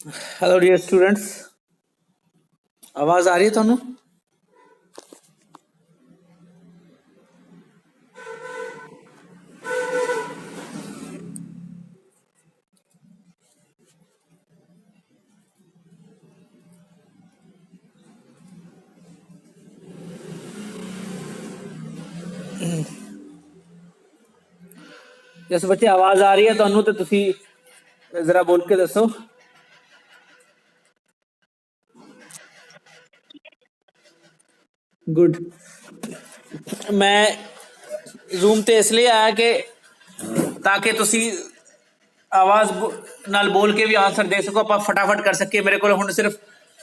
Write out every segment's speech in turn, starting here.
Hello dear students, आवाज आ रही है थानू? यस बच्चे, आवाज आ रही है थानू तो तुसी जरा बोल के दसो। गुड। मैं जूम ते इसलिए आया कि ताकि तुसी आवाज नाल बोल के भी आंसर दे सको, आप फटाफट कर सके। मेरे को हुण सिर्फ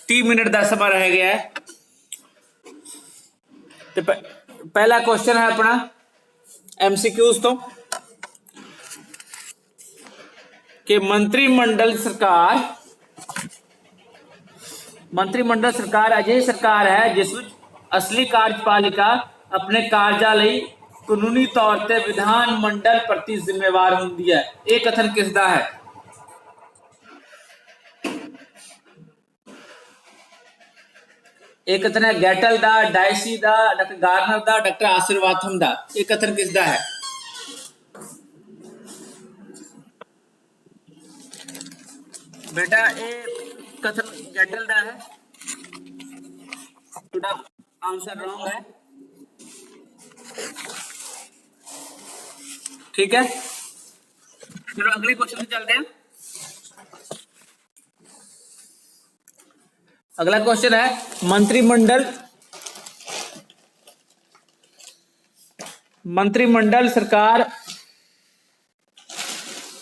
30 मिनट का समा रह गया है। तो पहला क्वेश्चन है अपना MCQs तो कि मंत्रिमंडल सरकार अजिही सरकार है जिस विच असली कार्यपालिका अपने कार्यां लई कानूनी तौर ते विधान मंडल प्रति जिम्मेवार हुंदी है। ये कथन किसदा है? एक कथन है गैटल दा, डायसी दा, डॉक्टर गार्नर दा, डॉक्टर आशीर्वाथम दा। ये कथन किसदा है? बेटा ये कथन गैटल दा है। थोड़ा आंसर रॉन्ग है। ठीक है, चलो अगले क्वेश्चन पे चलते हैं। अगला क्वेश्चन है मंत्रिमंडल सरकार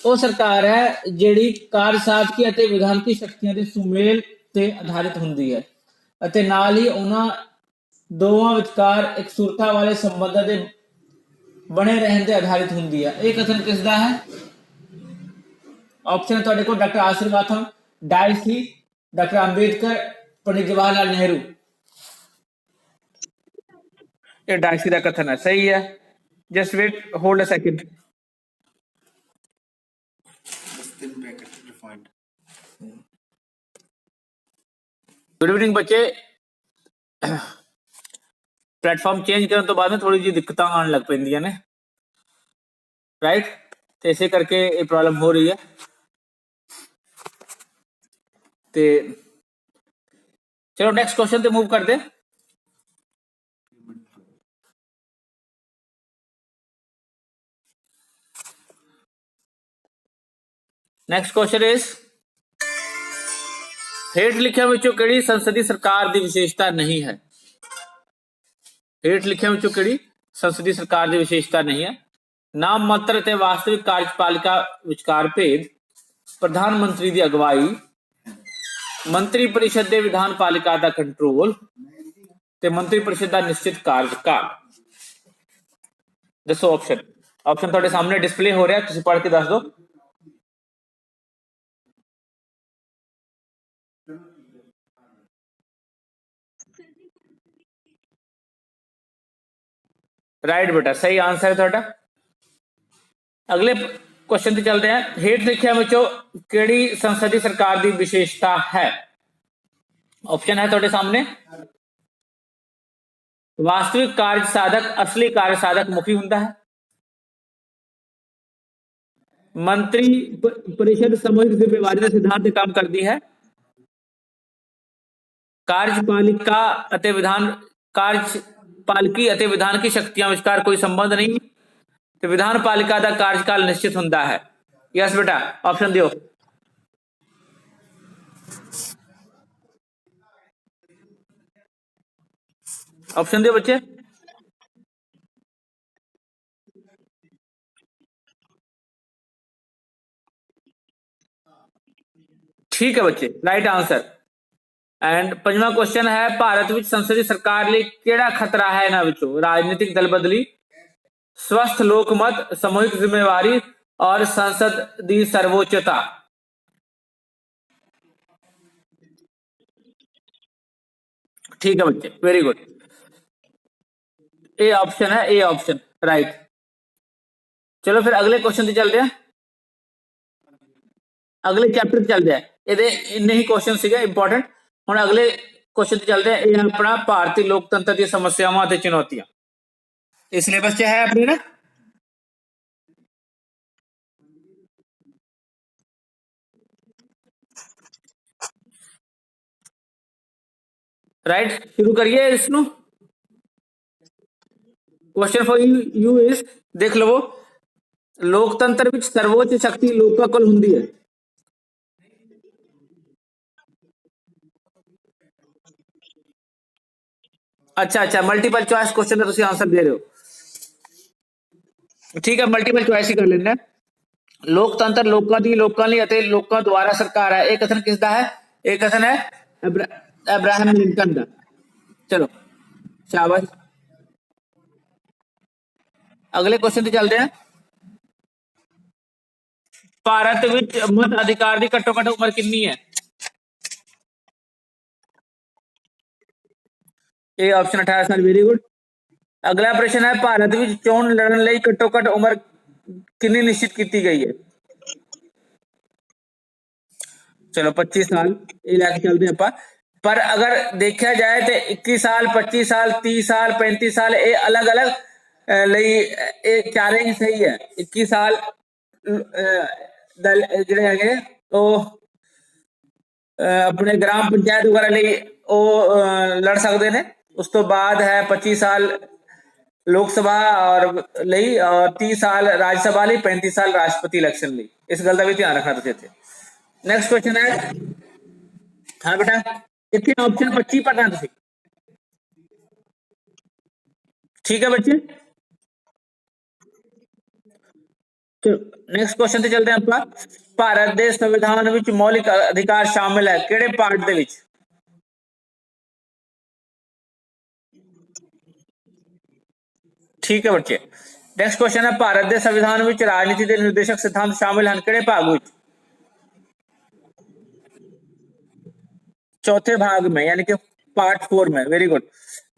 ਉਹ ਸਰਕਾਰ ਹੈ ਜਿਹੜੀ ਕਾਰਜਸਾਧਕੀ ਅਤੇ ਵਿਧਾਨਕੀ ਸ਼ਕਤੀਆਂ ਦੇ ਸੁਮੇਲ ਤੇ ਆਧਾਰਿਤ ਹੁੰਦੀ ਹੈ ਅਤੇ ਨਾਲ ਹੀ ਉਹਨਾਂ ਦੋਵਾਂ ਵਿਚਕਾਰ ਇਕਸੁਰਤਾ ਵਾਲੇ ਸੰਬੰਧਾਂ ਦੇ ਬਣੇ ਰਹਿਣ ਤੇ ਆਧਾਰਿਤ ਹੁੰਦੀ ਹੈ। ਇਹ ਕਥਨ ਕਿਸ ਦਾ ਹੈ? ऑप्शन ਤੁਹਾਡੇ ਕੋਲ doctor Asirvatham, Dicey, doctor Ambedkar, Pandit Jawaharlal Nehru. ये डायसी का कथन है, सही है। Just wait, hold a second. Good evening बच्चे। प्लेटफॉर्म चेंज करने तो बाद में थोड़ी जी दिक्कत आने लग पेंदियां ने, राइट? तो इसे करके ये प्रॉब्लम हो रही है। ते चलो नेक्स्ट क्वेश्चन पे मूव कर दे। नेक्स्ट क्वेश्चन इज हेठ लिखिया विचों किहड़ी संसदीय सरकार की विशेषता नहीं है? हेठ लिखिया विचों किहड़ी संसदीय सरकार की विशेषता नहीं है? नाम मात्र ते वास्तविक कार्यपालिका विचकार भेद, प्रधानमंत्री की अगवाई, मंत्री परिषद के विधान पालिका का कंट्रोल ते मंत्री परिषद का निश्चित कार्यकाल। दसो ऑप्शन। ऑप्शन थोड़े सामने डिस्प्ले हो रहा है, तुम पढ़ के दस दो। राइट बेटा, सही आंसर है थोड़ा। अगले क्वेश्चन पे चलते हैं। हेठ लिखिया विचों किहड़ी संसदीय सरकार की विशेषता है? ऑप्शन है थोड़े सामने वास्तविक कार्य साधक असली कार्य साधक मुखी हुंदा है, मंत्री परिषद सामूहिक जिम्मेवारी के सिद्धांत ते काम करती है, कार्यपालिका अते विधान कार्यपालिकी अते विधान की शक्तियां विचकार कोई संबंध नहीं, तो विधान पालिका का कार्यकाल निश्चित हुंदा है। यस बेटा, ऑप्शन दियो। ऑप्शन दियो बच्चे। ठीक है बच्चे, राइट आंसर। एंड पंजवां क्वेश्चन है भारत विच संसदीय सरकार लिए केड़ा खतरा है इन्हां विचों? राजनीतिक दल बदली, स्वस्थ लोकमत, सामूहिक जिम्मेवारी और संसद की सर्वोच्चता। ठीक है बच्चे, वेरी गुड। ए ऑप्शन है, ए ऑप्शन राइट। चलो फिर अगले क्वेश्चन पे चलते हैं, अगले चैप्टर पे चलते हैं। ਇਹਦੇ ਇੰਨੇ ਹੀ ਕੁਐਸਚਨ ਸੀਗੇ ਇੰਪੋਰਟੈਂਟ। ਹੁਣ ਅਗਲੇ ਕੁਐਸਚਨ ਤੇ ਚੱਲਦੇ ਆ। ਇਹ ਆਪਣਾ ਭਾਰਤੀ ਲੋਕਤੰਤਰ ਦੀਆਂ ਸਮੱਸਿਆਵਾਂ ਤੇ ਚੁਣੌਤੀਆਂ, ਇਹ ਸਿਲੇਬਸ 'ਚ ਹੈ ਆਪਣੇ ਨਾ। ਰਾਈਟ, ਸ਼ੁਰੂ ਕਰੀਏ ਇਸ ਨੂੰ। ਕੁਐਸਚਨ ਫॉर ਯੂ ਇਜ਼, ਦੇਖ ਲਵੋ, ਲੋਕਤੰਤਰ ਵਿੱਚ ਸਰਵੋੱਚ ਸ਼ਕਤੀ ਲੋਕਾਂ ਕੋਲ ਹੁੰਦੀ ਹੈ। अच्छा अच्छा, मल्टीपल चॉइस क्वेश्चन का तुम आंसर दे रहे हो, ठीक है। मल्टीपल चॉइस ही कर लेना। लोकतंत्र लोਕਾਂ ਦੀ, ਲੋਕਾਂ ਲਈ ਅਤੇ ਲੋਕਾਂ ਦੁਆਰਾ ਸਰਕਾਰ ਹੈ। ਇਹ ਕਥਨ ਕਿਸ ਦਾ ਹੈ? ਇਹ ਕਥਨ ਹੈ ਅਬਰਾਹਮ ਲਿੰਕਨ ਦਾ। ਚਲੋ ਸ਼ਾਬਾਸ਼। ਅਗਲੇ ਕੁਐਸਚਨ ਤੇ ਚੱਲਦੇ ਹਾਂ। ਭਾਰਤ ਵਿੱਚ ਮਤ ਅਧਿਕਾਰ ਦੀ ਘੱਟੋ ਘੱਟ ਉਮਰ ਕਿੰਨੀ ਹੈ? ਇਹ ਆਪਸ਼ਨ 18 ਸਾਲ, वेरी गुड। अगला प्रश्न है, भारत में चोन लड़न ਲਈ ਘੱਟੋ ਘੱਟ ਉਮਰ ਕਿੰਨੀ ਨਿਸ਼ਚਿਤ ਕੀਤੀ ਗਈ ਹੈ? चलो 25 साल, ये लेके चलते हैं। पर अगर देखा जाए तो 21 साल, 25 साल, 30 साल, 35 साल, ये अलग अलग चारे ही सही है। 21 साल ਜਿਹੜੇ ਹੈਗੇ ਉਹ ਆਪਣੇ ਗ੍ਰਾਮ ਪੰਚਾਇਤ ਵਗੈਰਾ ਲਈ ਉਹ ਲੜ ਸਕਦੇ ਨੇ। ਉਸ ਤੋਂ ਬਾਅਦ ਹੈ 25 ਸਾਲ लोक सभा और ਲਈ और 30 साल राज्य सभा ਲਈ, 35 साल राष्ट्रपति इलेक्शन ਲਈ। इस गल का भी ध्यान रखना तुझे थे। नेक्स्ट क्वेश्चन है, हाँ बेटा, इतने ऑप्शन 25 पढ़ना तुझे, ठीक है बच्चे। तो नेक्स्ट क्वेश्चन ਤੇ ਚੱਲਦੇ ਹਾਂ ਆਪਾਂ। ਭਾਰਤ ਦੇ ਸੰਵਿਧਾਨ ਵਿੱਚ ਮੌਲਿਕ ਅਧਿਕਾਰ ਸ਼ਾਮਿਲ ਹੈ ਕਿਹੜੇ ਪਾਰਟ ਦੇ ਵਿੱਚ? ठीक है बच्चे। नेक्स्ट क्वेश्चन है, भारत के संविधान में राजनीति के निर्देशक सिद्धांत शामिल हैं किहड़े भाग में? चौथे भाग में, यानी कि पार्ट 4 में। Very good.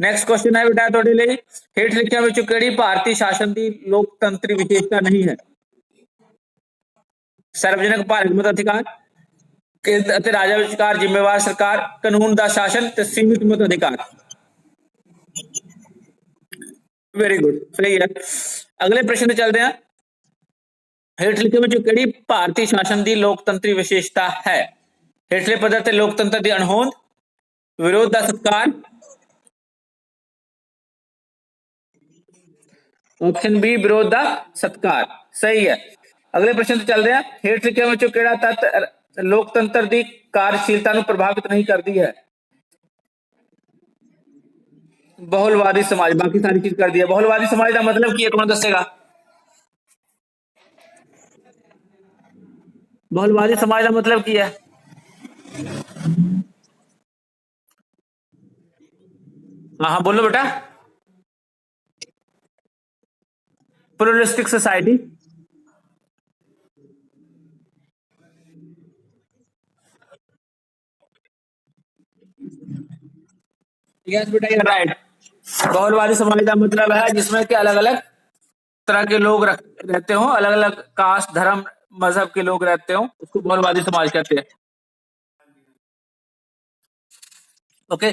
नेक्स्ट क्वेश्चन है बेटा ਤੁਹਾਡੇ ਲਈ, ਹੇਠ ਲਿਖਿਆਂ ਵਿੱਚੋਂ ਕਿਹੜੀ ਭਾਰਤੀ ਸ਼ਾਸਨ ਦੀ ਲੋਕਤੰਤਰੀ ਵਿਸ਼ੇਸ਼ਤਾ ਨਹੀਂ ਹੈ? सार्वजनिक भारत मत अधिकार, केंद्र ਅਤੇ ਰਾਜਾਂ ਵਿਚਕਾਰ ਜ਼ਿੰਮੇਵਾਰ ਸਰਕਾਰ, ਕਾਨੂੰਨ ਦਾ ਸ਼ਾਸਨ ਤੇ ਸੀਮਿਤ ਮਤ ਅਧਿਕਾਰ। वेरी गुड, सही है। अगले प्रश्न चलते हैं। हेठ लिखे में किहड़ी भारतीय शासन की लोकतंत्री विशेषता है? हेठले पदर ते लोकतंत्र की अणहोंद, विरोध का सत्कार, ऑप्शन बी विरोध का सत्कार, सही है। अगले प्रश्न चलते हैं। हेठ लिखे में किहड़ा तत्त लोकतंत्र की कार्यशीलता को प्रभावित नहीं करती है? बहुलवादी समाज, बाकी सारी चीज कर दी है। बहुलवादी समाज का मतलब की है, कौन दसेगा? बहुलवादी समाज का मतलब की है? हाँ हाँ बोलो बेटा। प्लुरलिस्टिक सोसाइटी, यस बेटा, यू राइट। बहुलवादी समाज का मतलब है जिसमें कि अलग अलग तरह के लोग रहते हो, अलग अलग कास्ट, धर्म, मजहब के लोग रहते हो, उसको बहुलवादी समाज कहते हैं। ओके,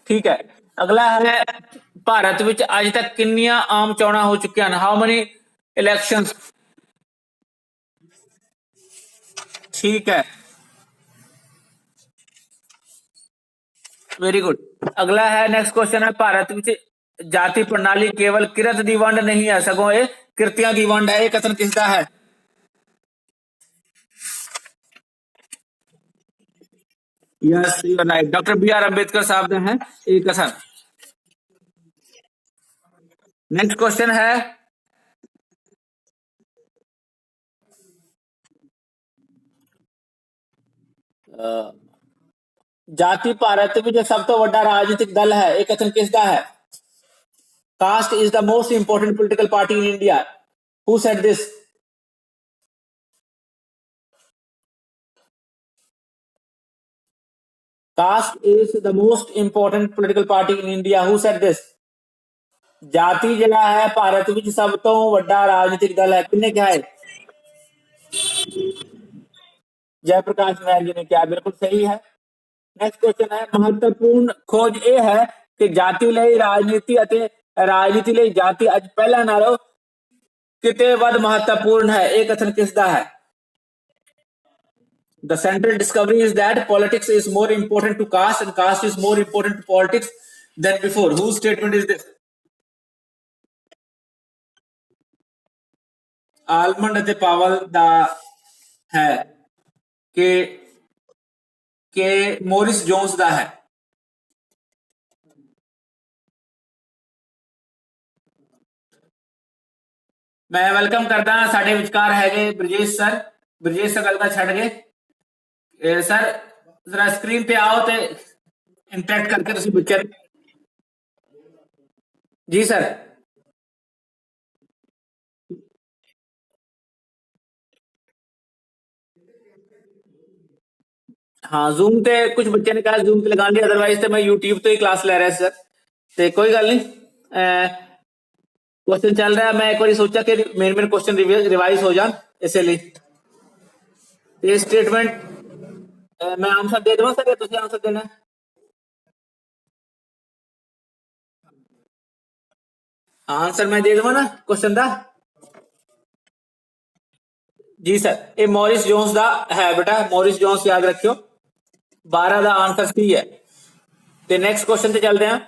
ठीक है। अगला है, भारत में अज तक कितनियां आम चोणां हो चुकियां हैं? How many elections? ठीक है, वेरी गुड। अगला है, नेक्स्ट क्वेश्चन है, भारत में जाति प्रणाली केवल किरत दी वंड नहीं है सगों ये किरतियां दी वंड है। ये कथन किसका है? Yes you are right, doctor B R Ambedkar साहब ने है ये कथन। नेक्स्ट क्वेश्चन है, जाति भारत में जो सब तो बड़ा राजनीतिक दल है, ये कथन किसका है? Caste is the most important political party in India. Who said this? Caste is the most important political party in India. Who said this? जाति जिला है भारत में सब तो बड़ा राजनीतिक दल है, किन्ने क्या है? जयप्रकाश नारायण जी ने किया, बिल्कुल सही है। नेक्स्ट क्वेश्चन है, महत्वपूर्ण खोज ये है कि जाति ਲਈ ਰਾਜਨੀਤੀ ਅਤੇ ਰਾਜਨੀਤੀ ਲਈ ਜਾਤੀ ਅੱਜ ਪਹਿਲਾਂ ਨਾਲੋਂ ਕਿਤੇ ਵੱਧ ਮਹੱਤਵਪੂਰਨ ਹੈ। ਇਹ ਕਥਨ ਕਿਸ ਦਾ ਹੈ? The central discovery is that politics is more important to caste and caste is more important to politics than before. Whose statement is this? Almond ਅਤੇ ਪਾਵਲ ਦਾ ਹੈ ਕਿ ਮੋਰਿਸ ਜੋਨਸ ਦਾ ਹੈ। ਮੈਂ ਵੈਲਕਮ ਕਰਦਾ ਹਾਂ, ਸਾਡੇ ਵਿਚਕਾਰ ਹੈਗੇ ਬ੍ਰਜੇਸ਼ ਸਰ। ਬ੍ਰਜੇਸ਼ ਸਰ ਲੱਗਦਾ ਛੱਡ ਗਏ। ਸਰ ਜ਼ਰਾ ਸਕਰੀਨ ਤੇ ਆਓ ਤੇ ਇੰਟਰੈਕਟ ਕਰਕੇ ਤੁਸੀਂ ਬੱਚਿਆਂ ਜੀ ਸਰ। हाँ जूम ਤੇ ਕੁਝ ਬੱਚਿਆਂ ਨੇ ਕਹਾ ਜ਼ੂਮ ਤੇ ਲਗਾਉਣ ਲਈ, ਅਦਰਵਾਈਜ਼ ਤੇ ਮੈਂ YouTube ਤੋਂ ਹੀ ਕਲਾਸ ਲੈ ਰਿਹਾ ਸੀ ਸਰ। ਤੇ ਕੋਈ ਗੱਲ ਨਹੀਂ, क्वेश्चन चल रहा है। मैं एक बार सोचा कि मेन क्वेश्चन रिवाइज हो जान, इसलिए ये स्टेटमेंट मैं आंसर दे दूंगा सर या तुझे आंसर देना है? आंसर मैं दे दूंगा ना क्वेश्चन का। जी सर, ये मॉरिस जोन्स का है बेटा, मॉरिस जोन्स याद रखियो। 12 का आंसर सी है। ਤੇ ਨੈਕਸਟ ਕੁਐਸਚਨ ਤੇ ਚੱਲਦੇ ਹਾਂ।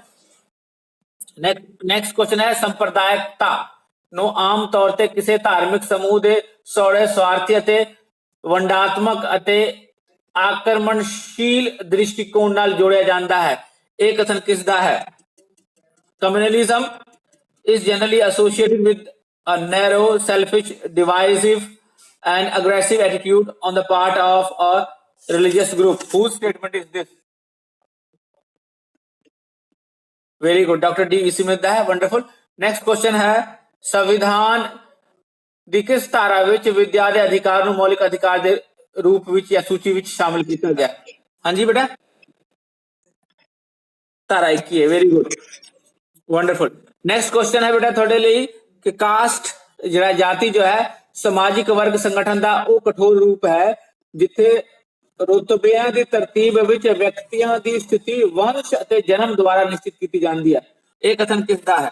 ਨੈਕਸਟ ਕੁਐਸਚਨ ਹੈ, ਸੰਪਰਦਾਇਕਤਾ ਨੂੰ ਆਮ ਤੌਰ ਤੇ ਕਿਸੇ ਧਾਰਮਿਕ ਸਮੂਹ ਦੇ ਸੌੜੇ ਸਵਾਰਥੀ ਅਤੇ ਵੰਡਾਤਮਕ ਅਤੇ ਆਕਰਮਣਸ਼ੀਲ ਦ੍ਰਿਸ਼ਟੀਕੋਣ ਨਾਲ ਜੋੜਿਆ ਜਾਂਦਾ ਹੈ। ਇਹ ਕਥਨ ਕਿਸ ਦਾ ਹੈ? Communalism is generally associated with a narrow, selfish, divisive, and aggressive attitude on the part of a religious group. Whose statement is this? Very good, doctor D Vismita है, वंडरफुल। नेक्स्ट क्वेश्चन है, संविधान ਦੀ ਕਿਸ ਧਾਰਾ ਵਿੱਚ ਵਿਦਿਆ ਦੇ ਅਧਿਕਾਰ ਨੂੰ ਮੌਲਿਕ ਅਧਿਕਾਰ ਦੇ ਰੂਪ ਵਿੱਚ ਜਾਂ ਸੂਚੀ ਵਿੱਚ ਸ਼ਾਮਿਲ ਕੀਤਾ ਗਿਆ? ਹਾਂਜੀ ਬੇਟਾ, ਧਾਰਾ 21 ਹੈ। Very good, wonderful. Next question है बेटा ਤੁਹਾਡੇ ਲਈ ਕਿ ਕਾਸਟ ਜਿਹੜਾ ਜਾਤੀ ਜੋ ਹੈ ਸਮਾਜਿਕ ਵਰਗ ਸੰਗਠਨ ਦਾ ਉਹ ਕਠੋਰ ਰੂਪ ਹੈ ਜਿੱਥੇ ਰੁਤਬਿਆਂ ਦੀ ਤਰਤੀਬ ਵਿੱਚ ਵਿਅਕਤੀਆਂ ਦੀ ਸਥਿਤੀ ਵੰਸ਼ ਅਤੇ ਜਨਮ ਦੁਆਰਾ ਨਿਸ਼ਚਿਤ ਕੀਤੀ ਜਾਂਦੀ ਹੈ। ਇਹ ਕਥਨ ਕਿਸ ਦਾ ਹੈ?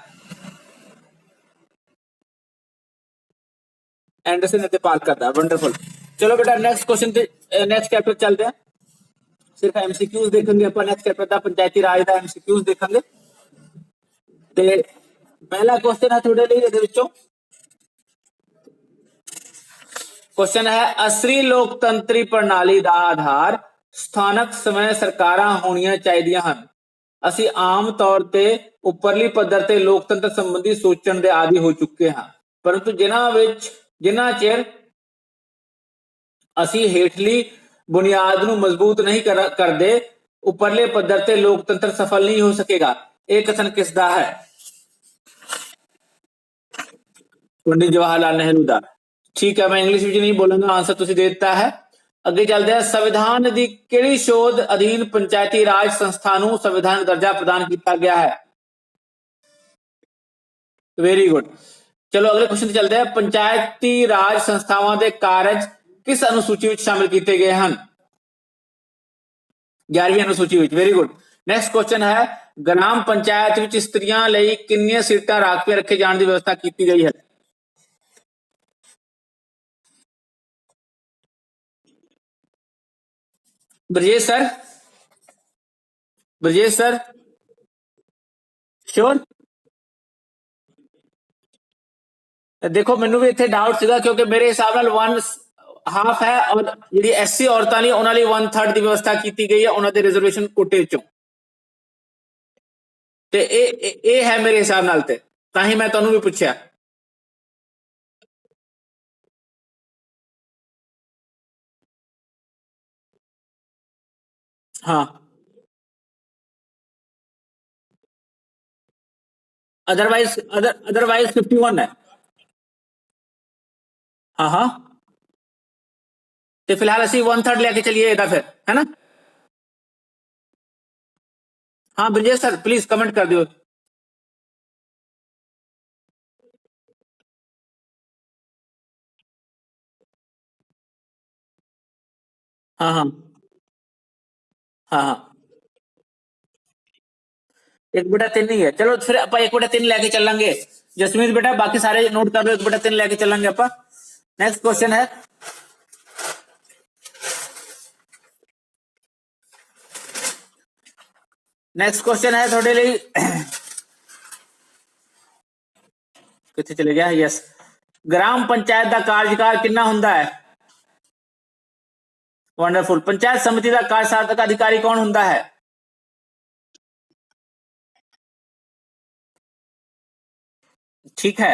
एंडरसन ਅਤੇ ਪਾਰਕਰ ਦਾ। ਵੰਡਰਫੁਲ। ਚਲੋ ਬੇਟਾ ਨੈਕਸਟ ਕੁਐਸਚਨ ਤੇ ਨੈਕਸਟ ਚੈਪਟਰ ਚੱਲਦੇ ਹਾਂ। ਸਿਰਫ ਐਮਸੀਕਿਊਜ਼ ਦੇਖਾਂਗੇ ਆਪਾਂ ਨੈਕਸਟ ਚੈਪਟਰ ਦਾ, ਪੰਚਾਇਤੀ ਰਾਜ ਦਾ ਐਮਸੀਕਿਊਜ਼ ਦੇਖਾਂਗੇ। ਤੇ ਪਹਿਲਾ ਕੁਐਸਚਨ ਹੈ ਤੁਹਾਡੇ ਲਈ ਇਹਦੇ ਵਿੱਚੋਂ, क्वेश्चन है, असली लोकतंत्री प्रणाली का आधार ਸਥਾਨਕ ਸਮੇਂ ਸਰਕਾਰਾਂ ਹੋਣੀਆਂ ਚਾਹੀਦੀਆਂ ਹਨ। ਅਸੀਂ ਆਮ ਤੌਰ ਤੇ ਉੱਪਰਲੀ ਪੱਧਰ ਤੇ ਲੋਕਤੰਤਰ ਸੰਬੰਧੀ ਸੋਚਣ ਦੇ ਆਦੀ ਹੋ ਚੁੱਕੇ ਹਾਂ, ਪਰੰਤु ਜਿਨ੍ਹਾਂ ਚਿਰ ਅਸੀਂ ਹੇਠਲੀ ਬੁਨਿਆਦ ਨੂੰ ਮਜ਼ਬੂਤ ਨਹੀਂ ਕਰਦੇ ਉੱਪਰਲੇ ਪੱਧਰ ਤੇ ਲੋਕਤੰਤਰ ਸਫਲ ਨਹੀਂ ਹੋ ਸਕੇਗਾ। ਇਹ ਕਥਨ ਕਿਸ ਦਾ ਹੈ? पंडित जवाहरलाल नेहरू ਦਾ। ठीक है, मैं इंग्लिश ਵਿੱਚ नहीं बोलूंगा, आंसर तुझे दे ਦਿੱਤਾ है। ਅੱਗੇ ਚੱਲਦੇ ਹਾਂ, ਸੰਵਿਧਾਨ ਦੀ ਕਿਹੜੀ ਸ਼ੋਧ ਅਧੀਨ ਪੰਚਾਇਤੀ ਰਾਜ ਸੰਸਥਾ ਨੂੰ ਸੰਵਿਧਾਨਕ ਦਰਜਾ ਪ੍ਰਦਾਨ ਕੀਤਾ ਗਿਆ ਹੈ? Very good. चलो अगले क्वेश्चन ਤੇ ਚੱਲਦੇ ਹਾਂ, ਪੰਚਾਇਤੀ ਰਾਜ ਸੰਸਥਾਵਾਂ ਦੇ ਕਾਰਜ ਕਿਸ ਅਨੁਸੂਚੀ ਵਿੱਚ ਸ਼ਾਮਿਲ ਕੀਤੇ ਗਏ ਹਨ? 11ਵੀਂ ਅਨੁਸੂਚੀ ਵਿੱਚ। Very good. नेक्स्ट क्वेश्चन है, ग्राम पंचायत ਵਿੱਚ ਇਸਤਰੀਆਂ ਲਈ ਕਿੰਨੀਆਂ ਸੀਟਾਂ ਰਾਖਵੀਆਂ ਰੱਖੇ ਜਾਣ ਦੀ ਵਿਵਸਥਾ ਕੀਤੀ ਗਈ ਹੈ? Brajesh sir, Brajesh sir sure. देखो ਮੈਨੂੰ ਵੀ ਇੱਥੇ ਡਾਊਟ ਸੀਗਾ ਕਿਉਂਕਿ ਮੇਰੇ ਹਿਸਾਬ ਨਾਲ 1/2 ਹੈ ਔਰ ਜਿਹੜੀ ਐਸਸੀ ਔਰਤਾਂ ਲਈ ਉਹਨਾਂ ਲਈ 1/3 ਦੀ ਵਿਵਸਥਾ ਕੀਤੀ ਗਈ ਹੈ ਉਹਨਾਂ ਦੇ ਰਿਜ਼ਰਵੇਸ਼ਨ ਕੋਟੇ ਚੋਂ। ਤੇ ਇਹ ਹੈ ਮੇਰੇ ਹਿਸਾਬ ਨਾਲ, ਤੇ ਤਾਂ ਹੀ ਮੈਂ ਤੁਹਾਨੂੰ ਵੀ ਪੁੱਛਿਆ। हाँ, अदरवाइज 51 है। हाँ हाँ, तो फिलहाल ਅਸੀਂ 1/3 लेके चलिए ਇਹਦਾ ਫਿਰ, है ना? हाँ ब्रजेश सर प्लीज कमेंट कर दियो। हाँ हाँ हाँ हाँ। 1/3 नहीं है, चलो फिर आप 1/3 लेके चलेंगे। जसमीत बेटा बाकी सारे नोट कर लो, 1/3 लेके चलेंगे आप। नेक्स्ट क्वेश्चन है, नेक्स्ट क्वेश्चन है थोड़े लिए कितने चले गया, यस। ग्राम पंचायत का कार्यकाल कितना हुंदा है? वंडरफुल। पंचायत समिति का कार्य साधक अधिकारी कौन हुंदा है? ठीक है।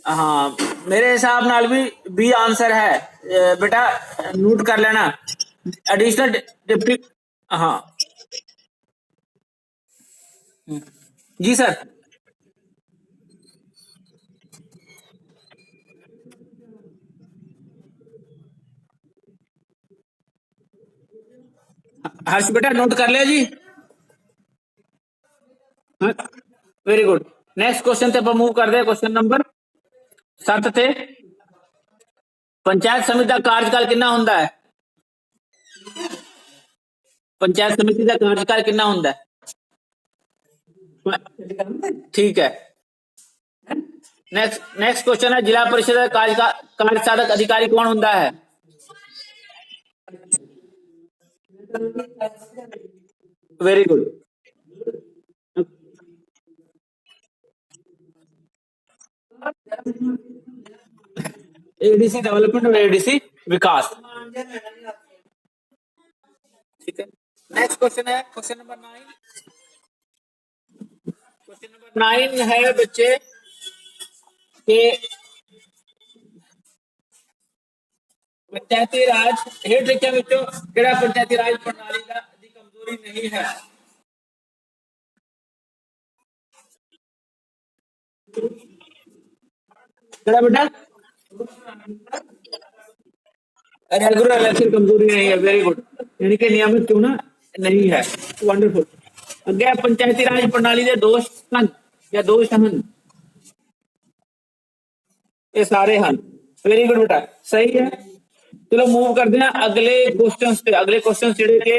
हाँ, मेरे हिसाब नाल भी बी आंसर है। बेटा नोट कर लेना। Additional deputy. हाँ जी सर। हर्ष बेटा नोट कर लिया जी। Very good. नेक्स्ट क्वेश्चन पे अपन मूव कर दे, क्वेश्चन नंबर 7 थे। पंचायत समिति का कार्यकाल कितना हुंदा है? पंचायत समिति का कार्यकाल कितना हुंदा है? ठीक है। नेक्स्ट नेक्स्ट क्वेश्चन है, जिला परिषद का कार्य साधक अधिकारी कौन हुंदा है? Very good. एडीसी डेवलपमेंट और एडीसी विकास। ठीक है। नेक्स्ट क्वेश्चन है, क्वेश्चन नंबर 9। क्वेश्चन नंबर 9 है बच्चे के पंचायती राज हेठ लिखिया बच्चों केड़ा पंचायती राज प्रणाली का दी कमजोरी नहीं है? केड़ा बेटा? रेगुलर इलेक्शन कमजोरी नहीं है, वेरी गुड। यानी कि नियमित क्यों ना नहीं है। वंडरफुल। अगे पंचायती राज प्रणाली के दोष ਹਨ या दोष ਹਨ? ये सारे ਹਨ। वेरी गुड बेटा, सही है। चलो मूव करते हैं अगले क्वेश्चन पे। अगले क्वेश्चन जेडे के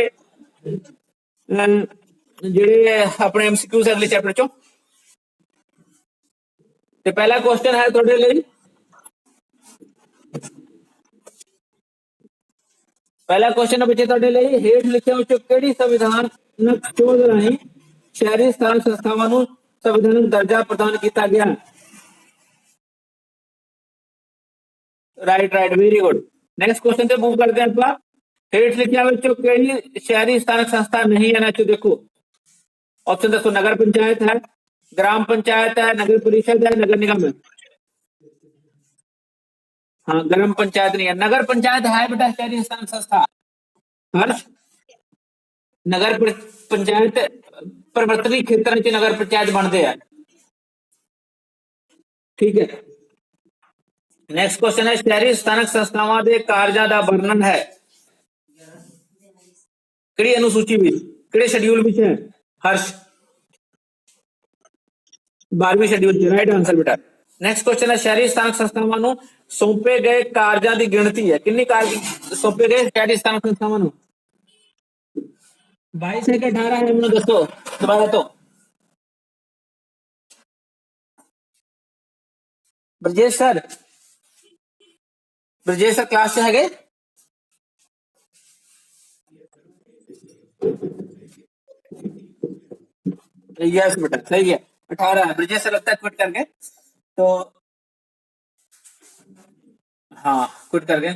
जेडे अपने एमसीक्यूज अगले चैप्टर चो। ते पहला क्वेश्चन है थोड़े लिए, पहला क्वेश्चन है बच्चे थोड़े लिए हेठ लिखे ਵਿੱਚੋਂ ਕਿਹੜੀ ਸੰਵਿਧਾਨਕ ਚੋਣ ਰਾਹੀਂ शहरी स्थान संस्थावां ਨੂੰ संविधानक दर्जा प्रदान किया गया? Right right, very good. Next question पे मूव करते हैं आप। हेठ लिखिया ਵਿੱਚੋਂ ਕਿਹੜੀ शहरी स्थानक संस्था नहीं है? ना देखो ऑप्शन देखो, नगर पंचायत है, ग्राम पंचायत है, नगर परिषद है, नगर निगम है। हाँ, ग्राम पंचायत नहीं है, नगर पंचायत है बेटा शहरी स्थानक संस्था। हर्ष, नगर पंचायत प्रवर्तनी क्षेत्र च नगर पंचायत बनते हैं। ठीक है। नेक्स्ट क्वेश्चन है, शहरी स्थानक संस्थावां दे कार्यां दा वर्णन है किहड़ी अनुसूची में, किहड़े शेड्यूल में है? हर्ष, 12वीं शेड्यूल च। राइट आंसर बेटा। नेक्स्ट क्वेश्चन है, शहरी स्थानक संस्थावां नूं सौंपे गए कार्यां दी गिनती है, कितने कार्य सौंपे गए शहरी स्थानक संस्थावां नूं? 22 है कि 18 है? मैंने दसो दोबारा तो। Brajesh sir, Brajesh sir class से है? यस बेटा सही है, 18 है। ब्रजेश सर लगता है क्विट कर गए तो। हाँ क्विट कर गए।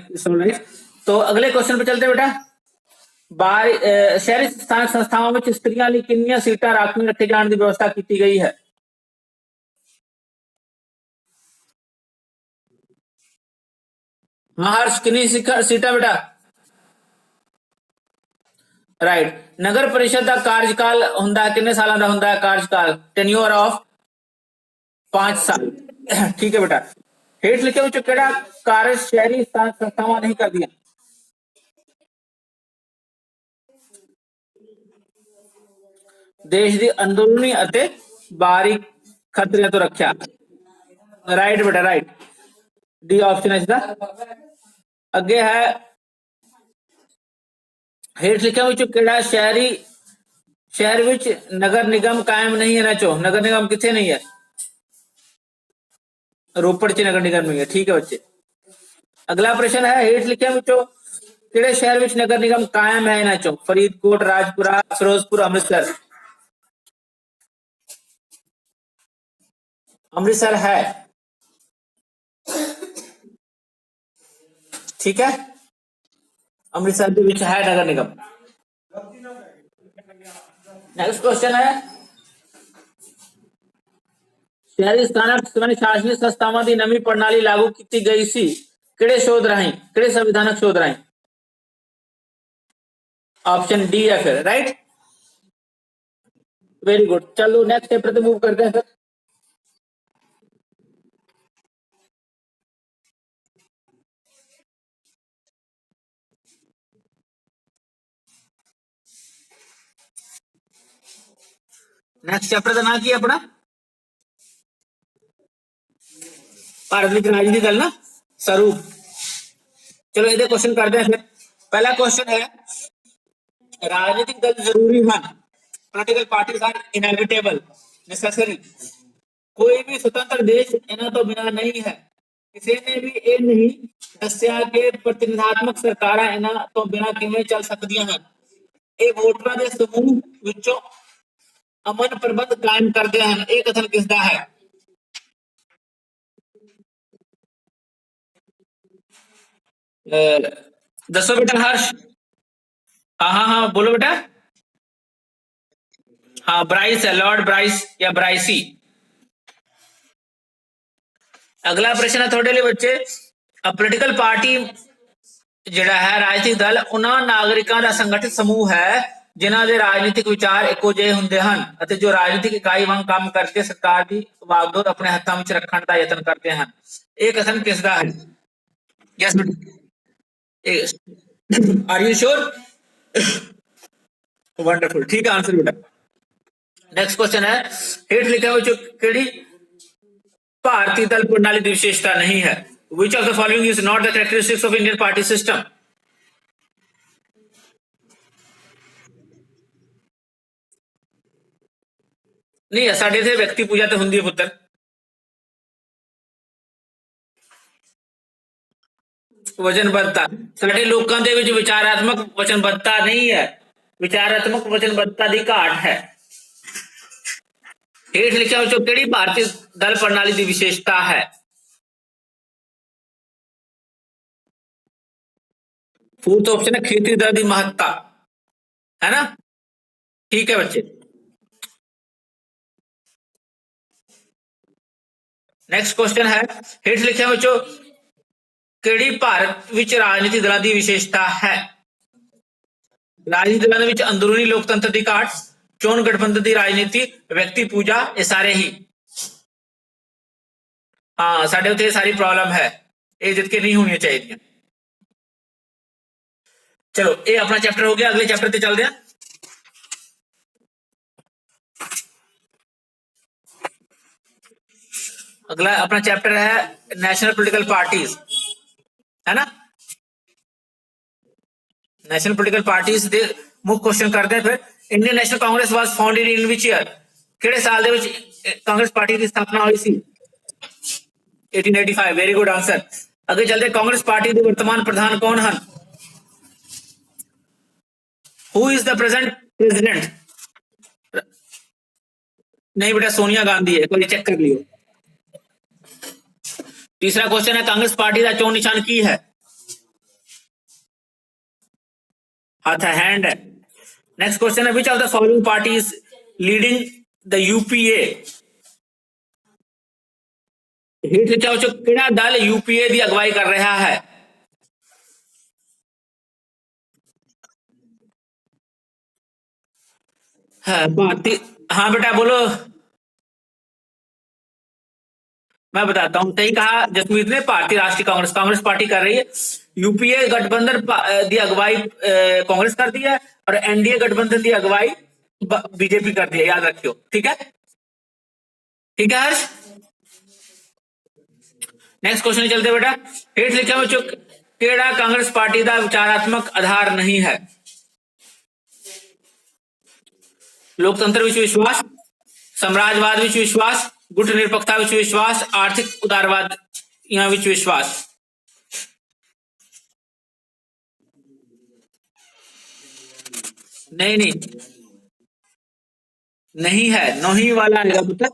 तो अगले क्वेश्चन पे चलते हैं बेटा। शहरी स्थानक संस्थावां में स्त्रियां लई कितनी सीटां राखवी रखे जाने की व्यवस्था की गई है? हाँ हर्ष, कितनी सीटां बेटा? राइट। नगर परिषद का कार्यकाल हुंदा कितने सालों का हुंदा है? कार्यकाल टेन्योर ऑफ 5 साल। ठीक है बेटा। हेठ लिखे ਵਿੱਚੋਂ ਕਿਹੜਾ कार्य शहरी स्थानक संस्थावां नहीं कर दिया? ਦੇਸ਼ ਦੀ ਅੰਦਰੂਨੀ ਅਤੇ ਬਾਹਰੀ ਖਤਰਿਆਂ ਤੋਂ ਰੱਖਿਆ। ਰਾਈਟ ਬੇਟਾ ਰਾਈਟ, ਡੀ ਆਪਸ਼ਨ ਹੈ ਇਸਦਾ। ਅੱਗੇ ਹੈ ਹੇਠ ਲਿਖਿਆਂ ਵਿੱਚੋਂ ਕਿਹੜਾ ਸ਼ਹਿਰ ਵਿੱਚ ਨਗਰ ਨਿਗਮ ਕਾਇਮ ਨਹੀਂ ਹੈ? ਨਾ ਚੋ ਨਗਰ ਨਿਗਮ ਕਿੱਥੇ नहीं है? ਰੋਪੜ ਚ ਨਗਰ ਨਿਗਮ नहीं है। ठीक है बच्चे। अगला प्रश्न है हेठ लिखिਆਂ ਵਿੱਚੋਂ ਕਿਹੜੇ ਸ਼ਹਿਰ ਵਿੱਚ ਨਗਰ ਨਿਗਮ ਕਾਇਮ ਹੈ? ਇਹਨਾਂ ਚੋਂ ਫਰੀਦਕੋਟ, ਰਾਜਪੁਰਾ, ਫਿਰੋਜ਼ਪੁਰ, ਅੰਮ੍ਰਿਤਸਰ। अमृतसर है। ठीक है, अमृतसर के बीच है नगर निगम। नेक्स्ट क्वेश्चन है शहरी ਸਥਾਨਕ ਸ਼ਾਸਨੀ ਸੰਸਥਾਵਾਂ ਦੀ ਨਵੀਂ ਪ੍ਰਣਾਲੀ ਲਾਗੂ ਕੀਤੀ ਗਈ ਸੀ ਕਿਹੜੇ शोध ਰਾਹੀਂ, ਕਿਹੜੇ संविधानक शोध ਰਾਹੀਂ? ऑप्शन डी है फिर राइट, वेरी गुड। चलो नेक्स्ट चैप्टर पे मूव करते हैं फिर। नेक्स्ट चैप्टर का नाम की है अपना भारत विच राजनीति दल ना स्वरूप। चलो ये क्वेश्चन करते हैं फिर। पहला क्वेश्चन है राजनीतिक दल जरूरी हैं, political parties are inevitable necessary. कोई भी स्वतंत्र देश इन्हां तो बिना नहीं है। किसी ने भी ये नहीं दस्या कि प्रतिनिधात्मक सरकारां इन्हां तो बिना किवें चल सकदियां हैं। ये वोटरां दे समूह विचों अमन प्रबंध कायम करते हैं। ये कथन किसदा है? दसो बेटा हर्ष। हाँ हाँ हाँ बोलो बेटा। हाँ ब्राइस है, लॉर्ड ब्राइस या ब्राइसी। अगला प्रश्न है थोड़े लिए बच्चे पॉलिटिकल पार्टी ਜਿਹੜਾ ਹੈ ਰਾਜਨੀਤਿਕ ਦਲ ਉਹਨਾਂ ਨਾਗਰਿਕਾਂ ਦਾ ਸੰਗਠਿਤ ਸਮੂਹ ਹੈ ਜਿਨ੍ਹਾਂ ਦੇ ਰਾਜਨੀਤਿਕ ਵਿਚਾਰ ਇੱਕੋ ਜਿਹੇ ਹੁੰਦੇ ਹਨ ਅਤੇ ਜੋ ਰਾਜਨੀਤਿਕ ਇਕਾਈ ਵਾਂਗ ਕੰਮ ਕਰਕੇ ਸਰਕਾਰ ਦੀ ਵਾਗਡੋਰ ਆਪਣੇ ਹੱਥਾਂ ਵਿੱਚ ਰੱਖਣ ਦਾ ਯਤਨ ਕਰਦੇ ਹਨ। ਇਹ ਕਥਨ ਕਿਸ ਦਾ ਹੈ? Yes are you sure? Wonderful, ठीक है आंसर बेटा। नेक्स्ट क्वेश्चन है हेठ लिखा हुआ केड़ी भारतीय दल प्रणाली की विशेषता नहीं है? Which of the following is not the characteristics of Indian party system? नहीं साडे इत्थे व्यक्ति पूजा तो हुंदी है पुत्र। वचनबद्धता साडे लोकां दे विच विचारात्मक वचनबद्धता नहीं है, विचारात्मक वचनबद्धता की घाट है। हेठ लिखिया विचों केड़ी भारतीय दल प्रणाली की विशेषता है? फोर्थ ऑप्शन है खेती दल की महत्ता, है ना? ठीक है बच्चे। नेक्स्ट क्वेश्चन है हेठ लिखिया विचों केड़ी भारत विच राजनीतिक दलों की विशेषता है? राजनीतिक दलों विच अंदरूनी लोकतंत्र की घाट, चोण गठबंधन की राजनीति, व्यक्ति पूजा, ये सारे ही। हाँ साडे उत्थे सारी प्रॉब्लम है, ये जित के नहीं होनी चाहिए। चलो ये अपना चैप्टर हो गया, अगले चैप्टर पे चलते हैं। अगला अपना चैप्टर है नेशनल पॉलिटिकल पार्टीज, है ना? नेशनल पॉलिटिकल पार्टीज दे मुख्य क्वेश्चन करते हैं फिर। Indian National Congress was founded in which year? किहड़े साल दे विच कांग्रेस पार्टी की स्थापना हुई सी? 1885, वेरी गुड आंसर। अगे चलते कांग्रेस पार्टी के वर्तमान प्रधान कौन हैं? Who is the present president? नहीं बेटा सोनिया गांधी है, कोई चेक कर लियो। तीसरा क्वेश्चन है कांग्रेस पार्टी का चोण निशान की है? हाथ है, हैंड है। नेक्स्ट क्वेश्चन है which of the following party is leading the UPA? हेठ लिखा हो किहड़ा दल यूपीए की अगवाई कर रहा है? भारतीय, हाँ बेटा बोलो। मैं बताता हूं, सही कहा जसमीत ने। भारतीय राष्ट्रीय कांग्रेस, कांग्रेस पार्टी कर रही है। यूपीए गठबंधन की अगुवाई कांग्रेस कर दी है, और एनडीए गठबंधन की अगुवाई बीजेपी कर दी है, याद रखियो। ठीक है, ठीक है हर्ष। नेक्स्ट क्वेश्चन चलते बेटा। हेठ लिखे बच्चों केड़ा कांग्रेस पार्टी का विचारात्मक आधार नहीं है? लोकतंत्र विच विश्वास, साम्राज्यवाद विच विश्वास, गुट निरपक्षता विच विश्वास, आर्थिक उदारवाद विच विश्वास। नहीं नहीं नहीं है, नहीं वाला आएगा पुत्र।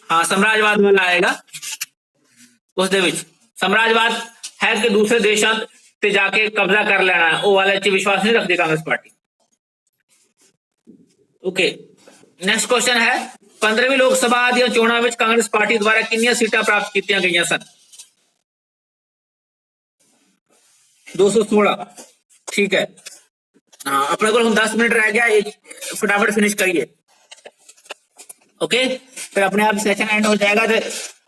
हाँ, साम्राज्यवाद वाला आएगा। उस दे विच साम्राज्यवाद है कि दूसरे देशों ते जाके कब्जा कर लेना है, वो वाले च विश्वास नहीं रखती Congress party. Okay, next question है 15वीं लोकसभा ਦੀਆਂ ਚੋਣਾਂ ਵਿੱਚ कांग्रेस पार्टी द्वारा कितनी सीटां प्राप्त कीतियां गईयां सन? 216। ठीक है, हाँ अपने को 10 मिनट रह गया, एक फटाफट फिनिश करिए। ओके, फिर अपने आप सेशन एंड हो जाएगा, तो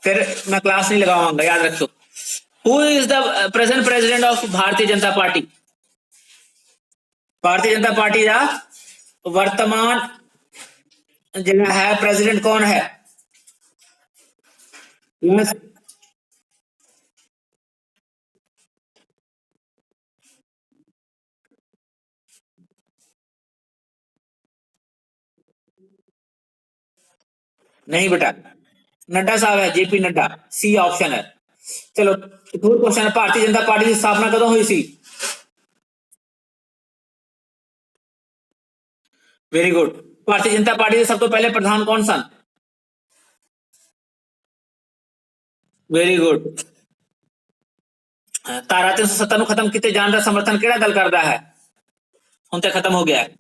फिर मैं क्लास नहीं लगाऊंगा, याद रखो। Who is the present president of Bharatiya Janata party? Bharatiya Janata party का वर्तमान जो है प्रेसिडेंट कौन है? yes. नहीं बेटा, नड्डा साहब है, जेपी नड्डा, सी ऑप्शन है। चलो एक और क्वेश्चन है, भारतीय जनता पार्टी की स्थापना कदों हुई सी? Very good. Bharatiya Janata party के सब तो पहले प्रधान कौन सन? Very good. धारा 370 खत्म किए जाने का समर्थन केड़ा दल करता है? हुण तो खत्म हो गया है।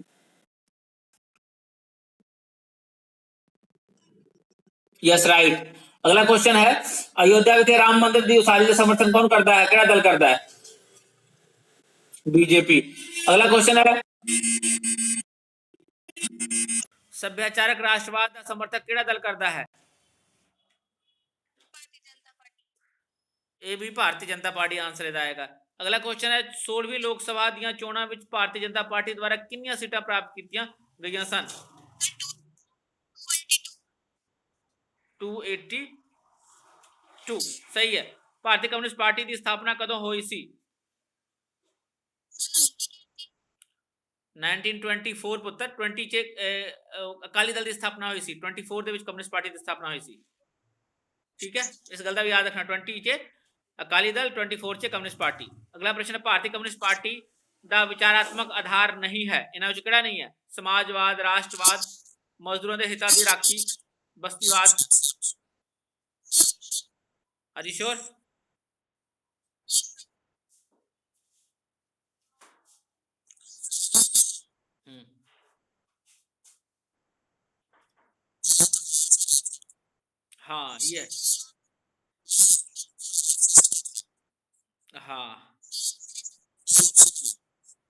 Yes right. अगला क्वेश्चन है, अयोध्या विखे राम मंदिर की उसारी का समर्थन कौन करता है, केड़ा दल करता है? बीजेपी। अगला क्वेश्चन है, सभ्याचारक राष्ट्रवाद का समर्थक केड़ा दल करता है? ये भी भारतीय जनता पार्टी आंसर ਇਹਦਾ आएगा। अगला क्वेश्चन है, 16वीं लोकसभा ਦੀਆਂ ਚੋਣਾਂ ਵਿੱਚ भारतीय जनता पार्टी द्वारा कितनी सीटां प्राप्त कीतियां गईयां सन? 282। सही है। भारतीय कम्युनिस्ट पार्टी की स्थापना कदों हुई सी? 1924 पुत्र। 20 च अकाली दल की स्थापना हुई सी, 24 ਦੇ ਵਿੱਚ कम्युनिस्ट पार्टी की स्थापना हुई सी। ठीक है, इस गल का भी याद रखना। 20 च अकाली दल, 24 च कम्युनिस्ट पार्टी। अगला प्रश्न है, भारतीय कम्युनिस्ट पार्टी का विचारात्मक आधार नहीं है, इन्हां विच किहड़ा नहीं है? समाजवाद, राष्ट्रवाद, मजदूरों के हितों की राखी, बस्तीवाद। Are you sure? हाँ ये, हाँ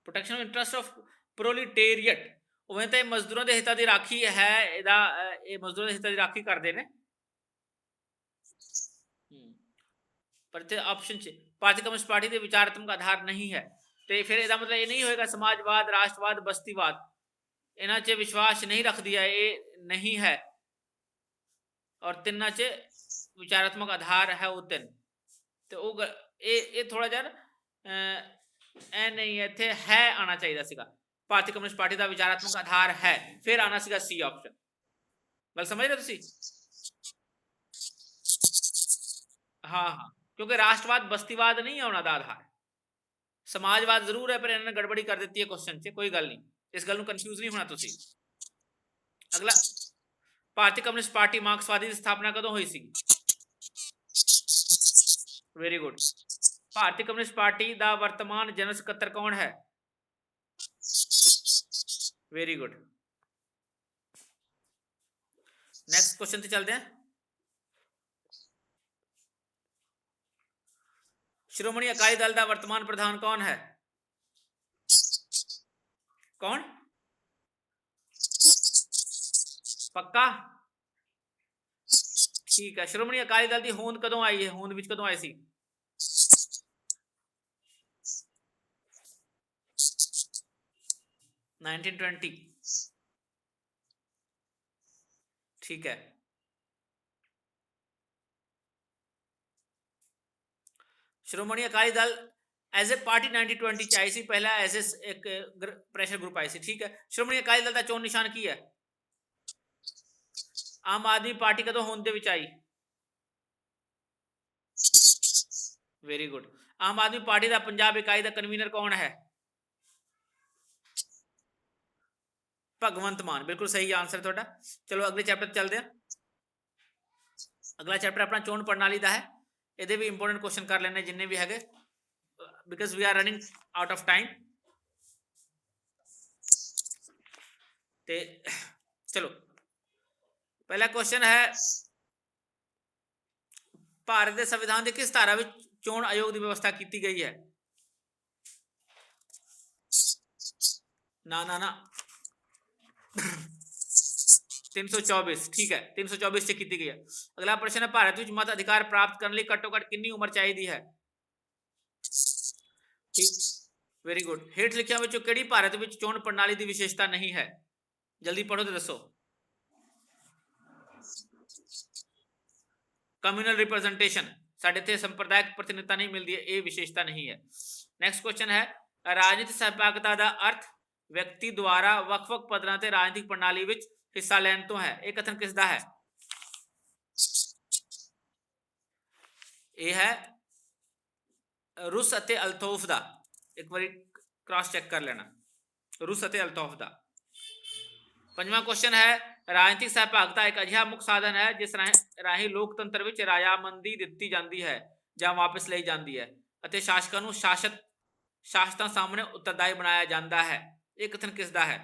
protection of interest of proletariat, उवें तो मजदूरों के हितों की राखी है, ये मजदूरों के हितों की राखी करते हैं। पर ऑप्शन च भारतीय कम्युनिस्ट पार्टी के विचारात्मक आधार नहीं है, तो फिर इसका मतलब ये नहीं होएगा समाजवाद, राष्ट्रवाद, बस्तीवाद इन्हां च विश्वास नहीं रखती है, ये नहीं है। और तिना च विचारात्मक आधार है वो तीन, तो वो ये थोड़ा जहा ए नहीं है, इत्थे है आना चाहिए सीगा। भारतीय कम्युनिस्ट पार्टी का विचारात्मक आधार है, फिर आना सीगा सी ऑप्शन। गल समझ रहे तुसी? हाँ हाँ, क्योंकि राष्ट्रवाद, बस्तीवाद नहीं है उन्होंने आधार, समाजवाद जरूर है, पर इन्होंने गड़बड़ी कर दी है क्वेश्चन से, कोई गल नहीं, इस गल कंफ्यूज नहीं होना तुसी। अगला, भारतीय कम्युनिस्ट पार्टी मार्क्सवादी की स्थापना कदों हुई सी? Very good. भारतीय कम्युनिस्ट पार्टी का वर्तमान जनरल सकत्तर कौन है? Very good. नेक्स्ट क्वेश्चन से चलते हैं। श्रोमणी अकाली दल का वर्तमान प्रधान कौन है? कौन? पक्का? ठीक है। श्रोमणी अकाली दल की होंद कदों आई है? होंद विच कदों आई सी? 1920। ठीक है। श्रोमणी Akali Dal as a party 1920 च आई सी, पहला एज ए एक प्रेशर ग्रुप आई सी। ठीक है। श्रोमणी अकाली दल का चोन निशान की है? आम आदमी पार्टी कदों होंद दे विच आई? Very good. आम आदमी पार्टी का पंजाब इकाई का कन्वीनर कौन है? भगवंत मान। बिल्कुल सही आंसर थोड़ा। चलो अगले चैप्टर चलते हैं। अगला चैप्टर अपना चोन प्रणाली का है। ये भी इंपोर्टेंट क्वेश्चन कर लेने जिन्ने भी है, because we are running out of time. ते चलो पहला क्वेश्चन है, भारत के संविधान की किस धारा में चोण आयोग की व्यवस्था की गई है? ना ना ना 324। ठीक है, 324 से की गई है। अगला प्रश्न है, भारत में मत अधिकार प्राप्त करने घट्टो घट कितनी उम्र चाहिए है? ठीक, वेरी गुड। हेठ लिखिया विचों किहड़ी भारत में चोण प्रणाली की विशेषता नहीं है? जल्दी पढ़ो तो दसो। कम्यूनल रिप्रेजेंटेशन, साडे इत्थे संप्रदायिक प्रतिनिधिता नहीं मिलती है, ये विशेषता नहीं है। नेक्स्ट क्वेश्चन है, राजनीतिक सहभागिता का अर्थ व्यक्ति द्वारा वख-वख पदां ते राजनीतिक प्रणाली विच हिस्सा लैण तो है। ये कथन किसदा है? ये है रुस अते अल्तोफ दा। एक बार क्रॉस चेक कर लेना, रुस अते अल्तोफ दा। पंजवां क्वेश्चन है, राजनीतिक सहभागिता एक अजिहा मुख साधन है जिस राही लोकतंत्र विच राजामंदी दित्ती जाती है ਜਾਂ वापस ਲਈ ਜਾਂਦੀ है ਅਤੇ शासकों ਨੂੰ शासकों सामने उत्तरदायी बनाया जाता है। ये कथन किसदा है?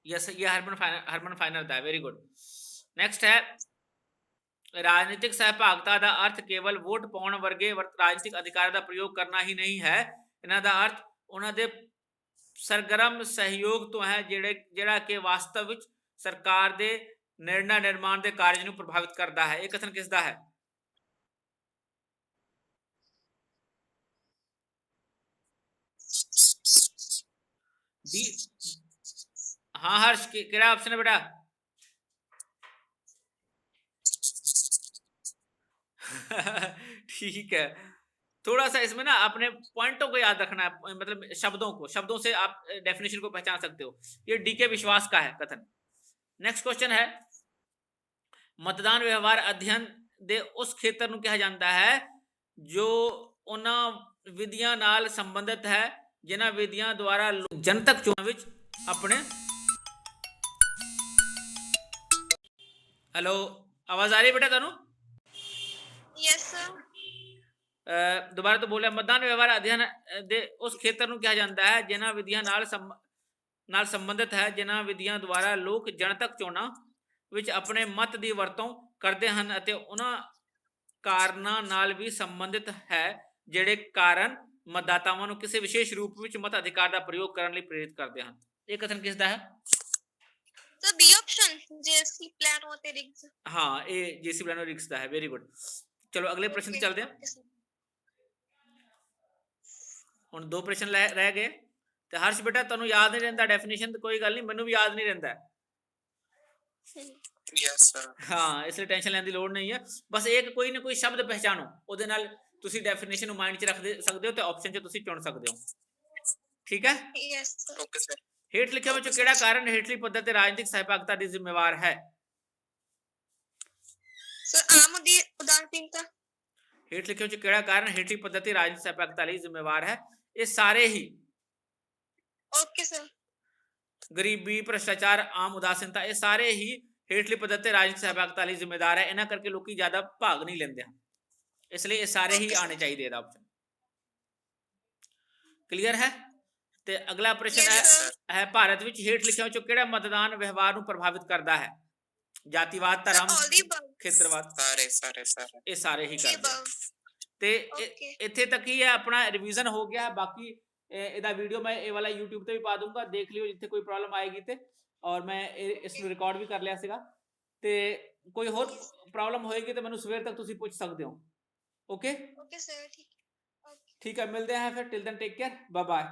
यस, ये हरमन फाइनल दा। Very good. नेक्स्ट है, राजनीतिक सहभागिता का अर्थ केवल वोट पाने वर्गे राजनीतिक अधिकार का प्रयोग करना ही नहीं है। इन्हां दा अर्थ उन्होंने सरगर्म सहयोग तो है जिहड़ा कि वास्तव विच सरकार के निर्णय निर्माण के कार्य को प्रभावित करता है। ये कथन किसदा है? डी। हाँ हर्ष, केड़ा ऑप्शन है बेटा? ठीक है, थोड़ा सा इसमें ना अपने पॉइंटों को याद रखना है, मतलब शब्दों से आप डेफिनेशन को पहचान सकते हो। ये डी के विश्वास का है कथन। नेक्स्ट क्वेश्चन है, मतदान व्यवहार अध्ययन दे उस खेतर ਨੂੰ ਕਿਹਾ ਜਾਂਦਾ है जो उन्हां विधियां नाल संबंधित है जिन्हां विधियां द्वारा जनतक चोणां विच अपने। हेलो, आवाज आ रही है बेटा तुहानू? Yes sir. दोबारा तो बोलिया, मतदान व्यवहार अध्ययन दे उस खेतर ਨੂੰ ਕਿਹਾ ਜਾਂਦਾ है जिन्हां विधियां नाल संबंधित है जिन्हां विधियां द्वारा लोक जनतक चोणां विच अपने मत की वरतों करते हैं ਅਤੇ ਉਹਨਾਂ ਕਾਰਨਾਂ ਨਾਲ भी संबंधित है ਜਿਹੜੇ ਕਾਰਨ मतदातावां ਨੂੰ ਕਿਸੇ विशेष रूप ਵਿੱਚ मत अधिकार का प्रयोग करने ਲਈ प्रेरित करते हैं। ਇਹ कथन किसदा है? सर बी ऑप्शन, जेसी प्लानो ਤੇ ਰਿग्स। हाँ, ये जेसी प्लानो रिग्स ਦਾ है। Very good. चलो अगले प्रश्न ਤੇ चलते हैं। ਹੁਣ दो प्रश्न रह गए। तो हर्ष बेटा तुहानू याद नहीं रहता डेफिनेशन, तो कोई गल नहीं, मैनू भी याद नहीं रहता। Yes sir. हाँ, इसलिए टेंशन लेने की लोड़ नहीं है। बस एक कोई ना कोई शब्द पहचानो, ਉਹਦੇ ਨਾਲ ਤੁਸੀਂ डेफिनेशन ਨੂੰ माइंड 'ਚ ਰੱਖ ਸਕਦੇ ਹੋ ਤੇ ਆਪਸ਼ਨ 'ਚ ਤੁਸੀਂ ਚੁਣ ਸਕਦੇ ਹੋ। ठीक है? Yes sir. Okay sir. हेठ लिखे ਵਿੱਚੋਂ ਕਿਹੜਾ ਕਾਰਨ ਹੇਠਲੀ ਪੱਧਰ ਤੇ ਰਾਜਨੀਤਿਕ ਸਹਿਭਾਗਤਾ ਦੀ ਜ਼ਿੰਮੇਵਾਰ ਹੈ? सर आम ਦੀ ਉਦਾਸੀਨਤਾ। हेठ लिखे ਵਿੱਚੋਂ ਕਿਹੜਾ ਕਾਰਨ ਹੇਠਲੀ ਪੱਧਰ ਤੇ ਰਾਜਨੀਤਿਕ ਸਹਿਭਾਗਤਾ ਲਈ ਜ਼ਿੰਮੇਵਾਰ ਹੈ? ਇਹ ਸਾਰੇ ਹੀ। Okay sir. गरीबी, भ्रष्टाचार, आम उदासीनता, ये सारे ही हेठली पद्धति ते राजनीतिक सहभागिता ਲਈ ਜ਼ਿੰਮੇਦਾਰ ਹੈ। ਇਹਨਾਂ ਕਰਕੇ ਲੋਕੀ ਜ਼ਿਆਦਾ ਭਾਗ ਨਹੀਂ ਲੈਂਦੇ ਹਨ, इसलिए ये सारे ही आने चाहिए ਇਹਦਾ ऑप्शन। क्लियर है? ਤੇ अगला प्रश्न है भारत ਵਿੱਚ ਹੇਠ ਲਿਖਿਆਂ ਵਿੱਚੋਂ ਕਿਹੜਾ मतदान व्यवहार ਨੂੰ प्रभावित करता है? जातिवाद, धर्म, क्षेत्रवाद? सारे ये सारे ही करते हैं। ਤੇ Okay. ਇੱਥੇ ਤੱਕ ਹੀ ਹੈ ਆਪਣਾ ਰਿਵੀਜ਼ਨ ਹੋ ਗਿਆ। ਬਾਕੀ ਇਹਦਾ ਵੀਡੀਓ ਮੈਂ ਇਹ ਵਾਲਾ YouTube ਤੇ ਵੀ ਪਾ ਦੂੰਗਾ, ਦੇਖ ਲਿਓ ਜਿੱਥੇ ਕੋਈ ਪ੍ਰੋਬਲਮ ਆਏਗੀ ਤੇ। ਔਰ ਮੈਂ ਇਸ ਨੂੰ ਰਿਕਾਰਡ ਵੀ ਕਰ ਲਿਆ ਸੀਗਾ, ਤੇ ਕੋਈ ਹੋਰ Yes. ਪ੍ਰੋਬਲਮ ਹੋਏਗੀ ਤਾਂ ਮੈਨੂੰ ਸਵੇਰ ਤੱਕ ਤੁਸੀਂ ਪੁੱਛ ਸਕਦੇ ਹੋ। Okay Okay, sir. ठीक है. Okay. ठीक है, मिलते हैं फिर। Till then take care, bye bye.